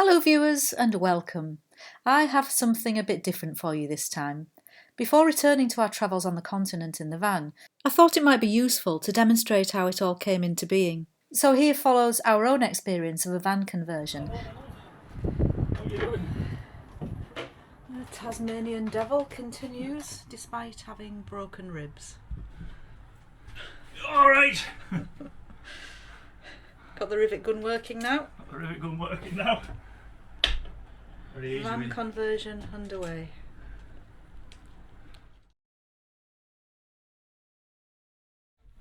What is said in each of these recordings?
Hello viewers and welcome. I have something a bit different for you this time. Before returning to our travels on the continent in the van, I thought it might be useful to demonstrate how it all came into being. So here follows our own experience of a van conversion. What are you doing? The Tasmanian devil continues despite having broken ribs. Alright! Got the rivet gun working now. Got the rivet gun working now. Very easy. Van conversion underway.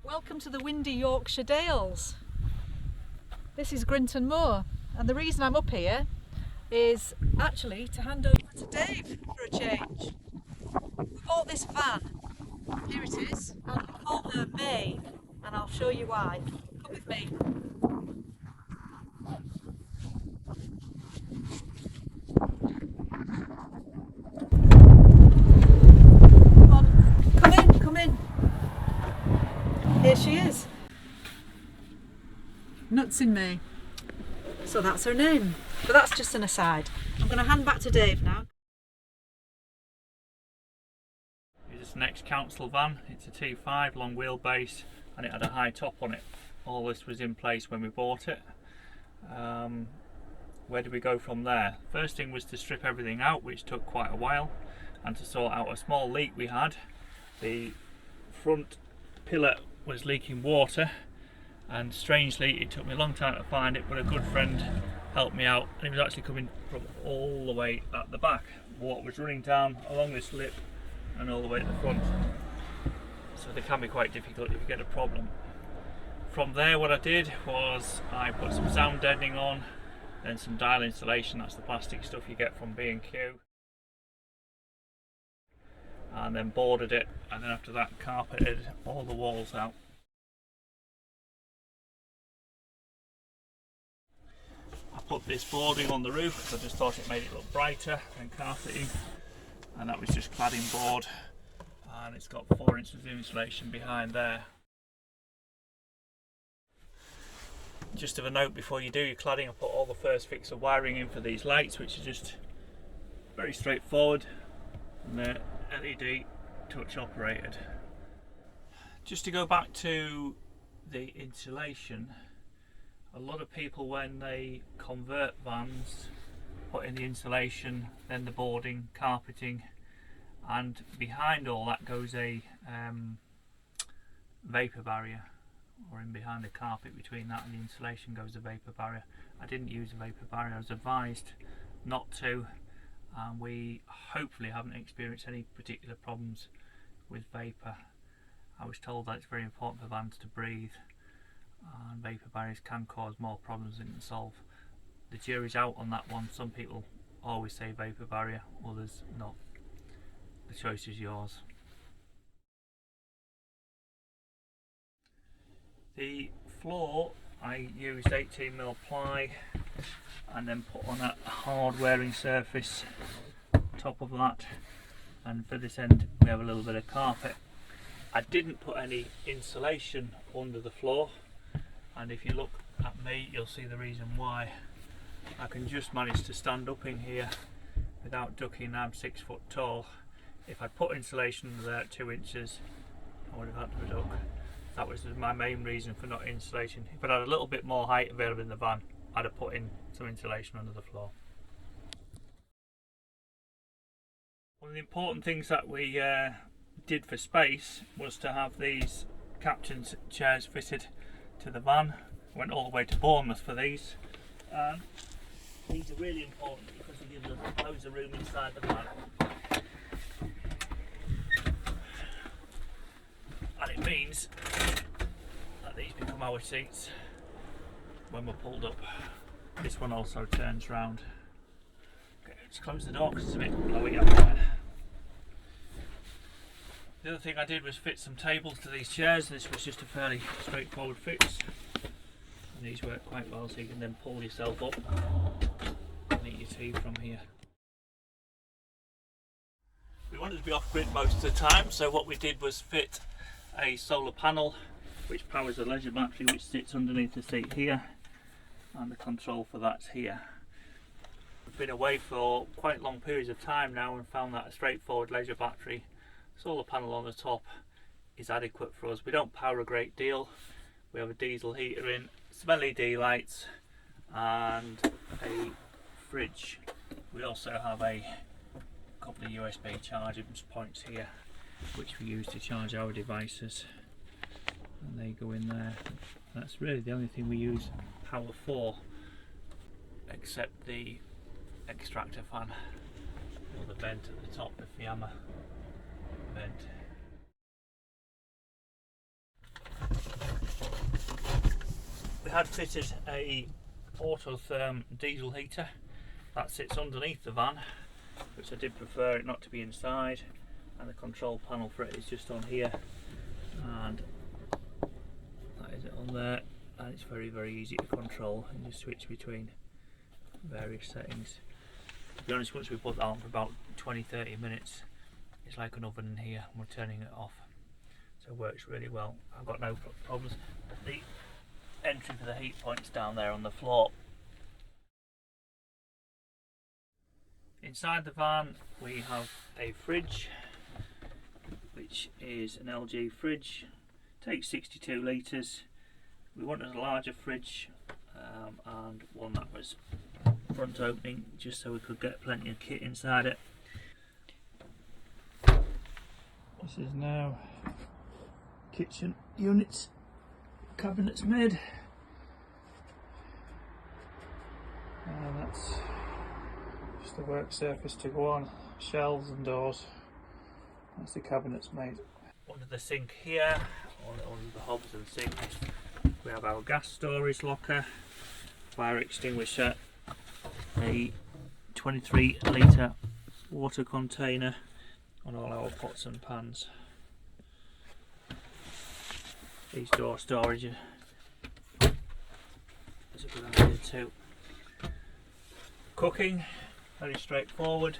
Welcome to the windy Yorkshire Dales. This is Grinton Moor, and the reason I'm up here is actually to hand over to Dave for a change. We bought this van, here it is, and we call her May, and I'll show you why. Come with me. Come in. Here she is. Nuts in May. So that's her name. But that's just an aside. I'm going to hand back to Dave now. It's an ex-council van. It's a T5 long wheelbase and it had a high top on it. All this was in place when we bought it. Where did we go from there? First thing was to strip everything out, which took quite a while, and to sort out a small leak we had. The front pillar was leaking water, and strangely it took me a long time to find it, but a good friend helped me out, and it was actually coming from all the way at the back. Water was running down along this lip and all the way to the front, so they can be quite difficult if you get a problem. From there, what I did was I put some sound deadening on, then some dial insulation, that's the plastic stuff you get from B&Q, and then boarded it, and then after that carpeted all the walls out. I put this boarding on the roof because I just thought it made it look brighter than carpeting, and that was just cladding board, and it's got 4 inches of insulation behind there. Just of a note, before you do your cladding, I put all the first fix of wiring in for these lights, which are just very straightforward, and they're LED touch operated. Just to go back to the insulation, a lot of people when they convert vans put in the insulation, then the boarding, carpeting, and behind all that goes a vapour barrier, or in behind the carpet between that and the insulation goes a vapour barrier. I didn't use a vapour barrier, I was advised not to, and we hopefully haven't experienced any particular problems with vapour. I was told that it's very important for vans to breathe, and vapour barriers can cause more problems than it can solve. The jury's out on that one. Some people always say vapour barrier, others not. The choice is yours. The floor, I used 18mm ply and then put on a hard wearing surface top of that, and for this end we have a little bit of carpet. I didn't put any insulation under the floor, and if you look at me you'll see the reason why. I can just manage to stand up in here without ducking. I'm 6 foot tall. If I'd put insulation under there at 2 inches I would have had to duck. That was my main reason for not insulating. If I had a little bit more height available in the van, I'd have put in some insulation under the floor. One of the important things that we did for space was to have these captain's chairs fitted to the van. Went all the way to Bournemouth for these. These are really important because they give us loads of room inside the van. And it means that these become our seats when we're pulled up. This one also turns round. Okay, let's close the door because it's a bit blowy up there. The other thing I did was fit some tables to these chairs. This was just a fairly straightforward fix, and these work quite well, so you can then pull yourself up and eat your tea from here. We wanted to be off grid most of the time, so what we did was fit a solar panel which powers a leisure battery which sits underneath the seat here, and the control for that's here. been away for quite long periods of time now and found that a straightforward leisure battery solar panel on the top is adequate for us. We don't power a great deal. We have a diesel heater in, some LED lights and a fridge. We also have a couple of USB charging points here which we use to charge our devices, and they go in there. That's really the only thing we use power for, except the extractor fan or the vent at the top, the Fiamma vent. We had fitted a autotherm diesel heater that sits underneath the van, which I did prefer it not to be inside, and the control panel for it is just on here, and that is it on there, and it's very easy to control and just switch between various settings. To be honest, once we put that on for about 20-30 minutes, it's like an oven in here and we're turning it off, so it works really well. I've got no problems. The entry for the heat point's down there on the floor. Inside the van we have a fridge, which is an LG fridge, takes 62 litres. We wanted a larger fridge and one that was front opening, just so we could get plenty of kit inside it. This is now kitchen units, cabinets made, and that's just the work surface to go on, shelves and doors. That's the cabinets made. Under the sink here, under the hobs and sinks, we have our gas storage locker, fire extinguisher, a 23 litre water container on all our pots and pans. These door storage is a good idea too. Cooking, very straightforward.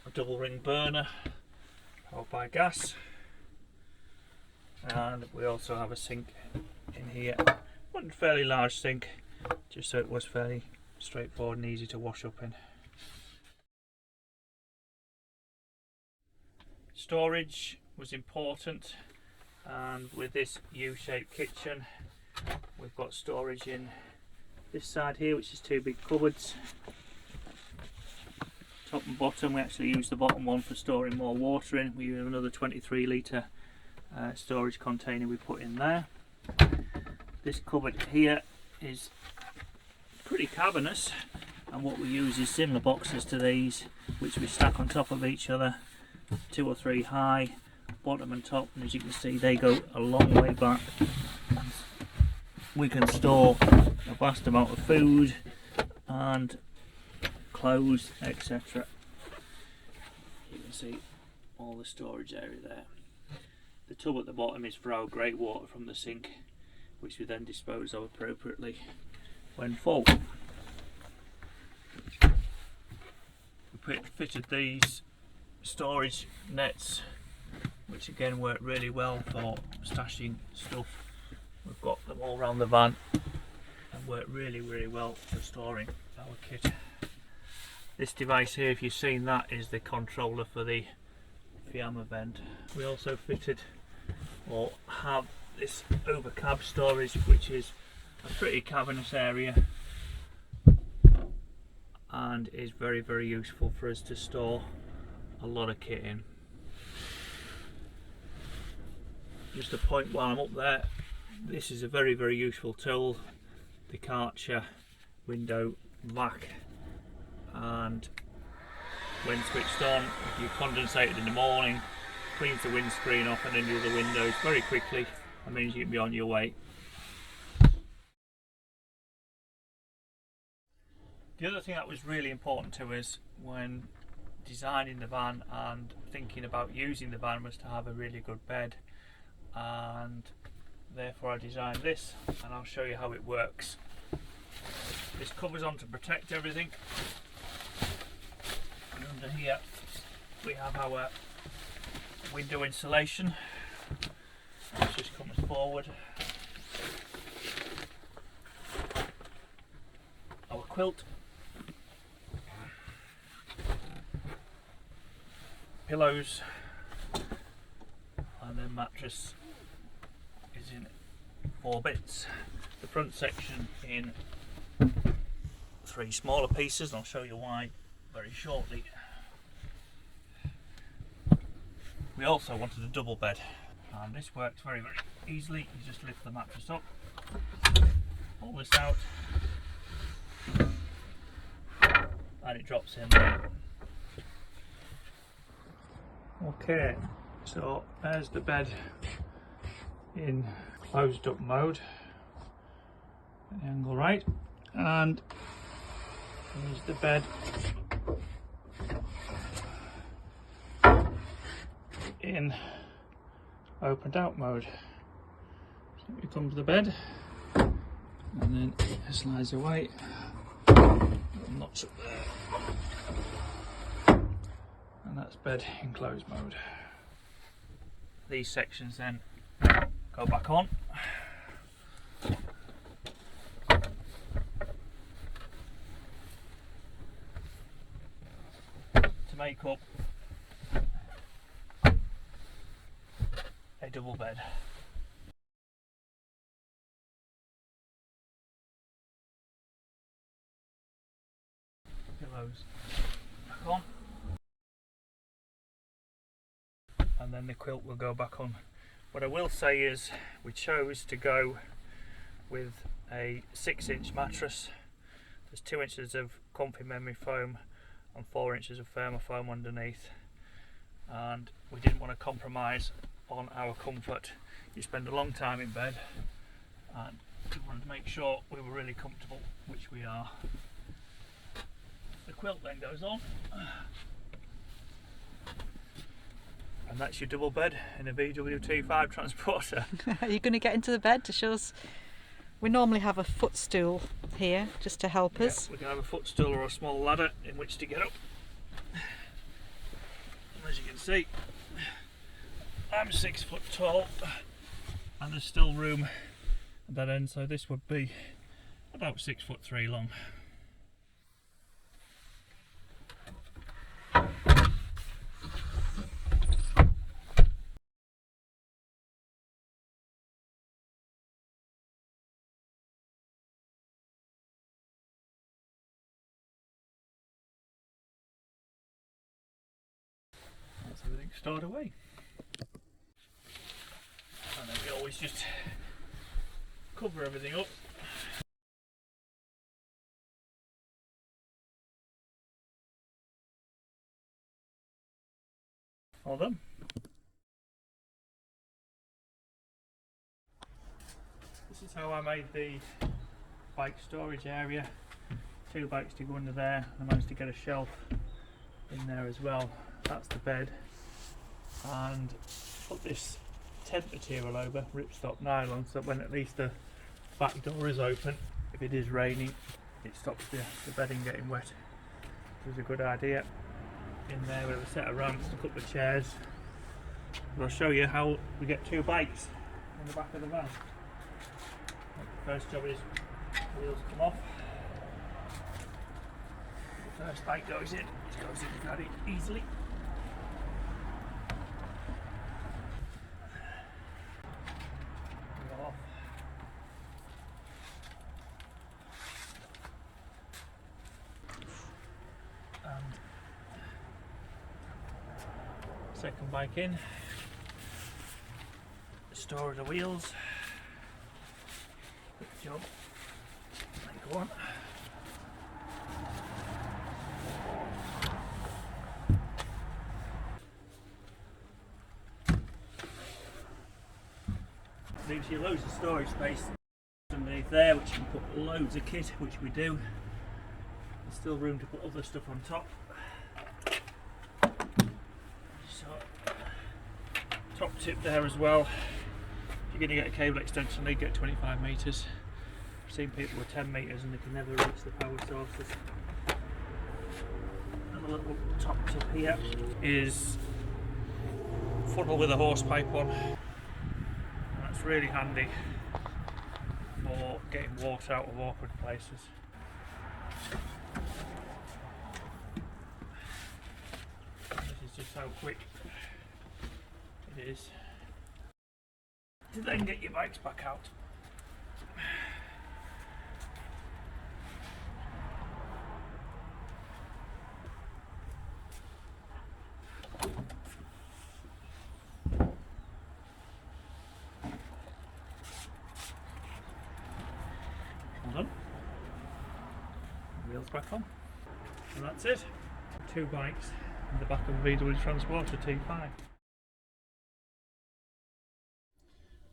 A double ring burner powered by gas, and we also have a sink in here. One fairly large sink, just so it was fairly straightforward and easy to wash up in. Storage was important, and with this U-shaped kitchen we've got storage in this side here, which is two big cupboards, top and bottom. We actually use the bottom one for storing more water in. We have another 23 litre storage container we put in there. This cupboard here is pretty cavernous, and what we use is similar boxes to these, which we stack on top of each other, 2 or 3 high, bottom and top, and as you can see they go a long way back. We can store a vast amount of food and clothes, etc. You can see all the storage area there. The tub at the bottom is for our grey water from the sink, which we then dispose of appropriately when full. We fitted these storage nets, which again work really well for stashing stuff. We've got them all around the van and work really well for storing our kit. This device here, if you've seen that, is the controller for the Fiamma vent. We also fitted or have this over cab storage, which is a pretty cavernous area and is very useful for us to store a lot of kit in. Just a point while I'm up there, this is a very useful tool, the Karcher window vac, and when switched on, if you condensate it in the morning, cleans the windscreen off and any other windows very quickly, and means you can be on your way. The other thing that was really important to us when designing the van and thinking about using the van was to have a really good bed, and therefore I designed this, and I'll show you how it works. This covers on to protect everything, and under here we have our window insulation, which just comes forward, our quilt, pillows, and then mattress is in 4 bits. The front section in 3 smaller pieces, and I'll show you why very shortly. We also wanted a double bed, and this works very easily. You just lift the mattress up, pull this out, and it drops in there. Okay, so there's the bed in closed up mode, at the angle right, and here's the bed in opened out mode. So here comes the bed, and then it slides away, notch up there, and that's bed in closed mode. These sections then go back on. To make up a double bed. Pillows back on, and then the quilt will go back on. What I will say is we chose to go with a 6-inch mattress. There's 2 inches of comfy memory foam and 4 inches of firmer foam underneath, and we didn't want to compromise on our comfort. You spend a long time in bed, and we wanted to make sure we were really comfortable, which we are. The quilt then goes on, and that's your double bed in a VW-T5 transporter. Are you going to get into the bed to show us? We normally have a footstool here just to help us. We can have a footstool or a small ladder in which to get up. And as you can see, I'm 6 foot tall, and there's still room at that end, so this would be about 6'3" long. That's everything stored away. And then we always just cover everything up. All done. This is how I made the bike storage area. 2 bikes to go under there. I managed to get a shelf in there as well. That's the bed, and put this tent material over, ripstop nylon, so when at least the back door is open, if it is raining, it stops the bedding getting wet. Which is a good idea. In there we have a set of ramps, a couple of chairs, and I'll show you how we get 2 bikes in the back of the van. The first job is wheels come off. The first bike goes in, it goes in very easily. Go off. And second bike in, store the wheels, quick job, like one. Leaves you loads of storage space underneath there, which you can put loads of kit, which we do. There's still room to put other stuff on top. So, top tip there as well. If you're going to get a cable extension, they get 25 metres. I've seen people with 10 metres and they can never reach the power sources. And a little top tip here is funnel with a hose pipe on. That's really handy for getting water out of awkward places. This is just how quick it is to then get your bikes back out. Well done. Wheels back on. And that's it. 2 bikes in the back of a VW Transporter T5.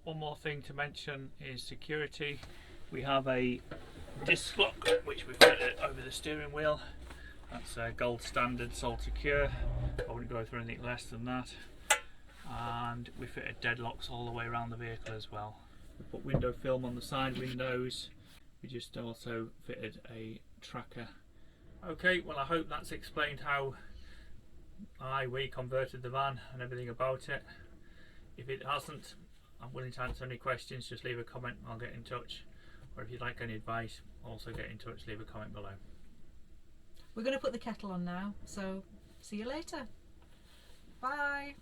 One more thing to mention is security. We have a disc lock which we fit over the steering wheel. That's a gold standard, sole secure. I wouldn't go through anything less than that. And we fitted deadlocks all the way around the vehicle as well. We put window film on the side windows. We just also fitted a tracker. Okay, well, I hope that's explained how we converted the van and everything about it. If it hasn't, I'm willing to answer any questions. Just leave a comment, I'll get in touch. Or if you'd like any advice, also get in touch, leave a comment below. We're going to put the kettle on now, so see you later. Bye.